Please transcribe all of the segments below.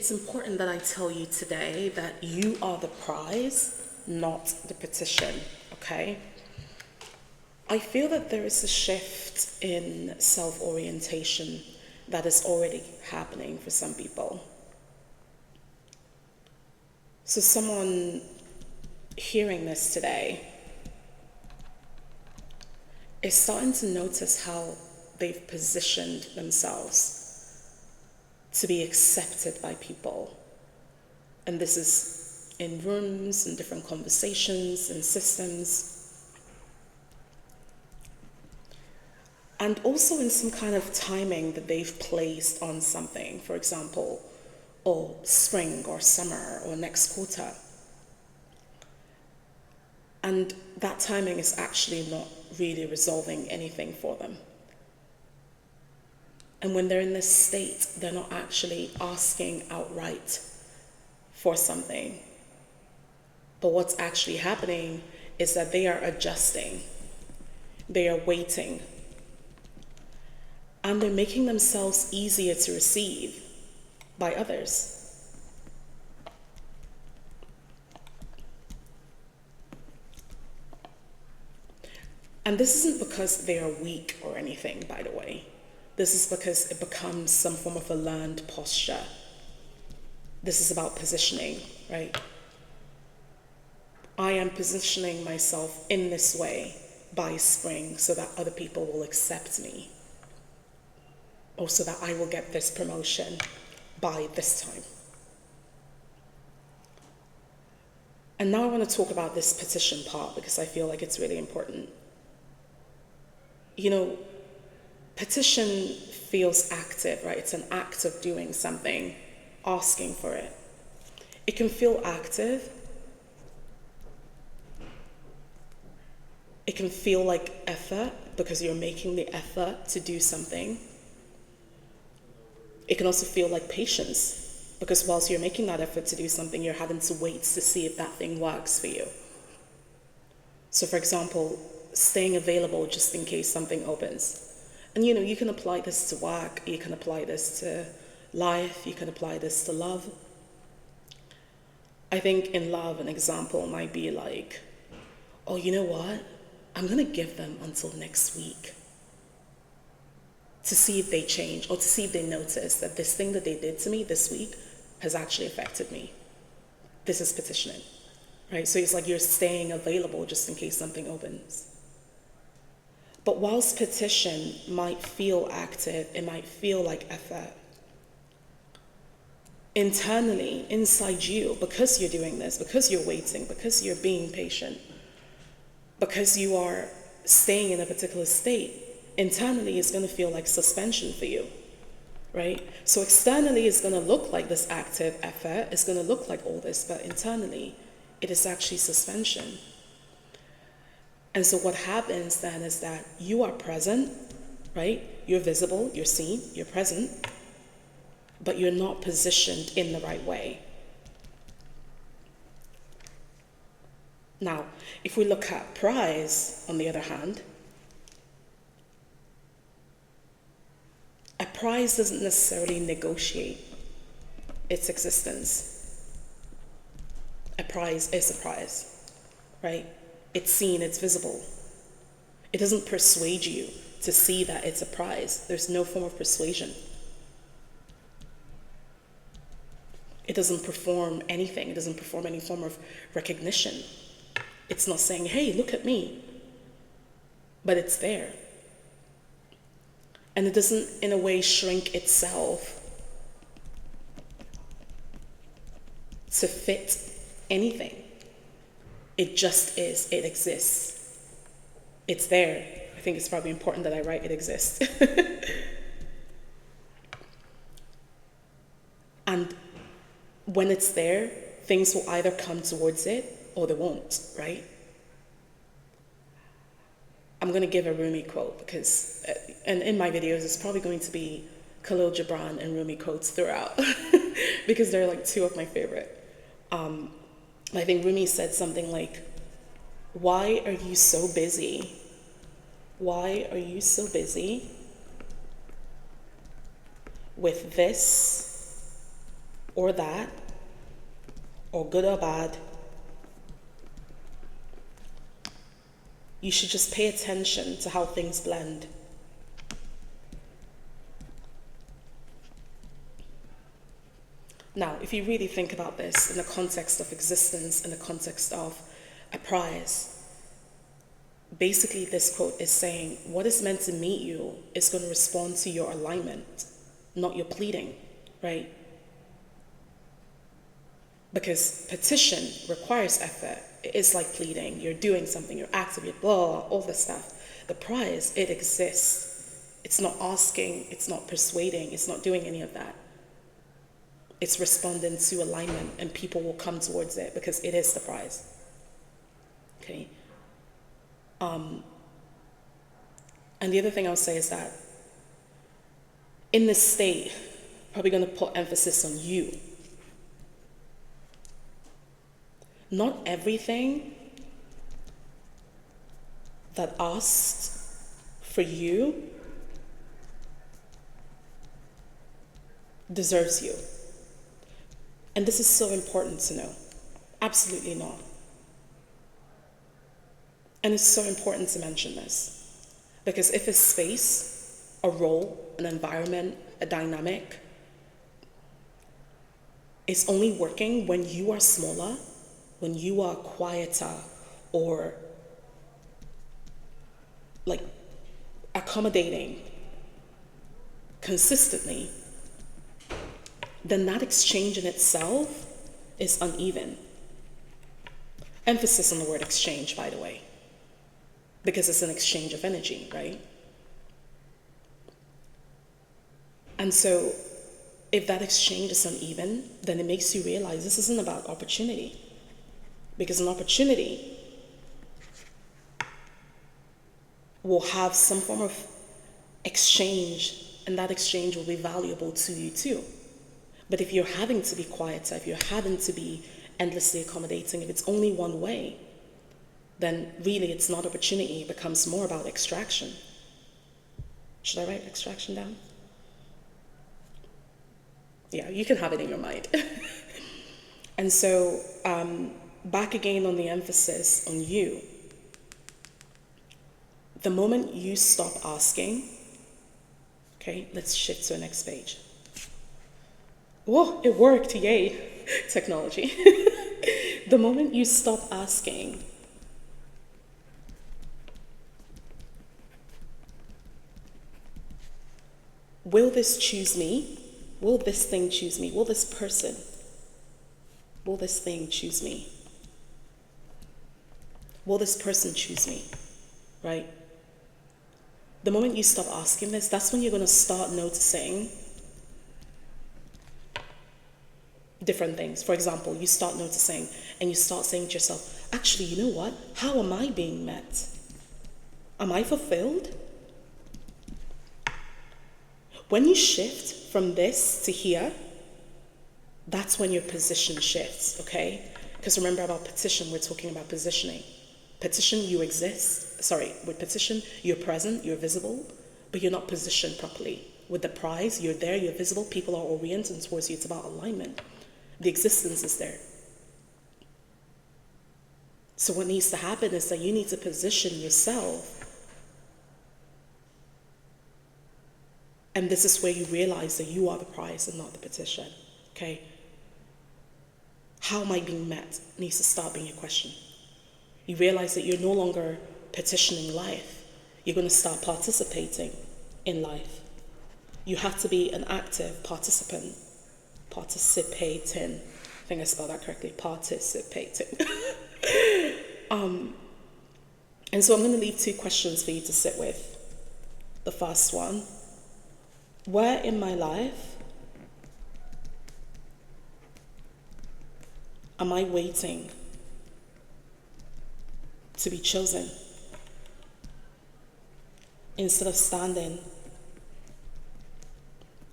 It's important that I tell you today that you are the prize, not the petition, okay? I feel that there is a shift in self-orientation that is already happening for some people. So someone hearing this today is starting to notice how they've positioned themselves to be accepted by people. And this is in rooms, in different conversations, in systems. And also in some kind of timing that they've placed on something, for example, or spring or summer or next quarter. And that timing is actually not really resolving anything for them. And when they're in this state, they're not actually asking outright for something. But what's actually happening is that they are adjusting. They are waiting. And they're making themselves easier to receive by others. And this isn't because they are weak or anything, by the way. This is because it becomes some form of a learned posture. This is about positioning, right? I am positioning myself in this way by spring so that other people will accept me. Or so that I will get this promotion by this time. And now I want to talk about this petition part because I feel like it's really important. You know, petition feels active, right? It's an act of doing something, asking for it. It can feel active. It can feel like effort because you're making the effort to do something. It can also feel like patience because whilst you're making that effort to do something, you're having to wait to see if that thing works for you. So for example, staying available just in case something opens. And you know, you can apply this to work, you can apply this to life, you can apply this to love. I think in love, an example might be like, oh, you know what? I'm gonna give them until next week to see if they change or to see if they notice that this thing that they did to me this week has actually affected me. This is petitioning, right? So it's like you're staying available just in case something opens. But whilst petition might feel active, it might feel like effort, internally, inside you, because you're doing this, because you're waiting, because you're being patient, because you are staying in a particular state, internally it's going to feel like suspension for you, right? So externally it's going to look like this active effort, it's going to look like all this, but internally it is actually suspension. And so what happens then is that you are present, right? You're visible, you're seen, you're present, but you're not positioned in the right way. Now, if we look at prize, on the other hand, a prize doesn't necessarily negotiate its existence. A prize is a prize, right? It's seen, it's visible. It doesn't persuade you to see that it's a prize. There's no form of persuasion. It doesn't perform anything. It doesn't perform any form of recognition. It's not saying, hey, look at me. But it's there. And it doesn't, in a way, shrink itself to fit anything. It just is. It exists. It's there. I think it's probably important that I write it exists. And when it's there, things will either come towards it or they won't, right? I'm going to give a Rumi quote because, and in my videos, it's probably going to be Khalil Gibran and Rumi quotes throughout because they're like two of my favorite. I think Rumi said something like, why are you so busy? Why are you so busy with this or that, or good or bad, you should just pay attention to how things blend. Now, if you really think about this in the context of existence, in the context of a prize, basically this quote is saying, what is meant to meet you is going to respond to your alignment, not your pleading, right? Because petition requires effort. It's like pleading. You're doing something, you're active, you're blah, all this stuff. The prize, it exists. It's not asking, it's not persuading, it's not doing any of that. It's responding to alignment, and people will come towards it because it is the prize. Okay? And the other thing I'll say is that in this state, probably going to put emphasis on you. Not everything that asks for you deserves you. And this is so important to know. Absolutely not. And it's so important to mention this. Because if a space, a role, an environment, a dynamic is only working when you are smaller, when you are quieter, or like accommodating consistently, then that exchange in itself is uneven. Emphasis on the word exchange, by the way, because it's an exchange of energy, right? And so if that exchange is uneven, then it makes you realize this isn't about opportunity. Because an opportunity will have some form of exchange, and that exchange will be valuable to you too. But if you're having to be quieter, if you're having to be endlessly accommodating, if it's only one way, then really it's not opportunity, it becomes more about extraction. Should I write extraction down? Yeah, you can have it in your mind. And so, back again on the emphasis on you. The moment you stop asking, okay, let's shift to the next page. Whoa, it worked, yay, technology. The moment you stop asking, will this choose me? Will this thing choose me? Will this person? Will this thing choose me? Will this person choose me? Right? The moment you stop asking this, that's when you're going to start noticing different things. For example, you start noticing and you start saying to yourself, actually, you know what? How am I being met? Am I fulfilled? When you shift from this to here, that's when your position shifts, okay? Because remember about petition, we're talking about positioning. Petition, you exist. Sorry, with petition, you're present, you're visible, but you're not positioned properly. With the prize, you're there, you're visible, people are oriented towards you. It's about alignment. The existence is there. So what needs to happen is that you need to position yourself. And this is where you realize that you are the prize and not the petition, okay? How am I being met needs to start being a question. You realize that you're no longer petitioning life. You're going to start participating in life. You have to be an active participant. Participating. I think I spelled that correctly. Participating. And so I'm going to leave 2 questions for you to sit with. The first one, where in my life am I waiting to be chosen instead of standing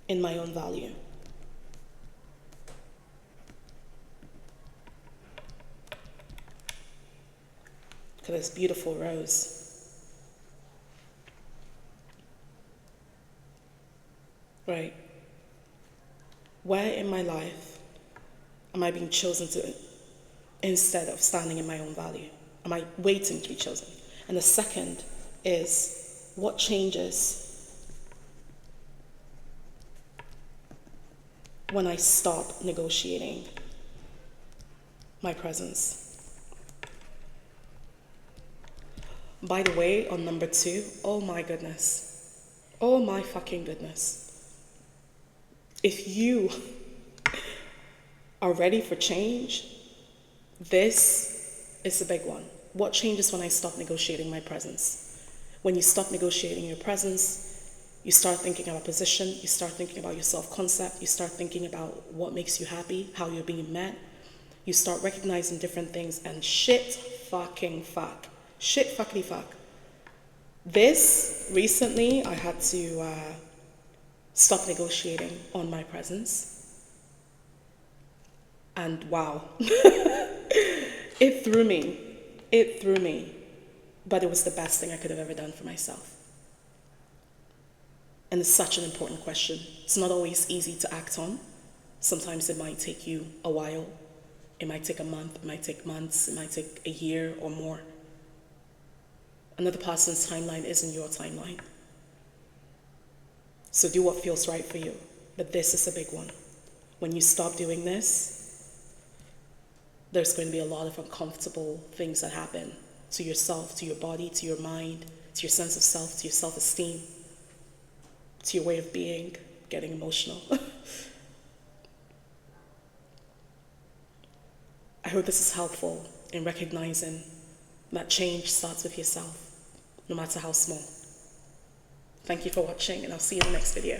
in my own value? Look at this beautiful rose. Right. Where in my life Am I being chosen to, instead of standing in my own value? Am I waiting to be chosen? And the second is, what changes when I stop negotiating my presence? By the way, on number 2, oh my goodness. Oh my fucking goodness. If you are ready for change, this is the big one. What changes when I stop negotiating my presence? When you stop negotiating your presence, you start thinking about position, you start thinking about your self-concept, you start thinking about what makes you happy, how you're being met. You start recognizing different things, and shit fucking fuck. Shit fuckity fuck. This, recently, I had to stop negotiating on my presence. And wow. It threw me. It threw me. But it was the best thing I could have ever done for myself. And it's such an important question. It's not always easy to act on. Sometimes it might take you a while. It might take a month, it might take months, it might take a year or more. Another person's timeline isn't your timeline. So do what feels right for you. But this is a big one. When you stop doing this, there's going to be a lot of uncomfortable things that happen to yourself, to your body, to your mind, to your sense of self, to your self-esteem, to your way of being, getting emotional. I hope this is helpful in recognizing that change starts with yourself, no matter how small. Thank you for watching, and I'll see you in the next video.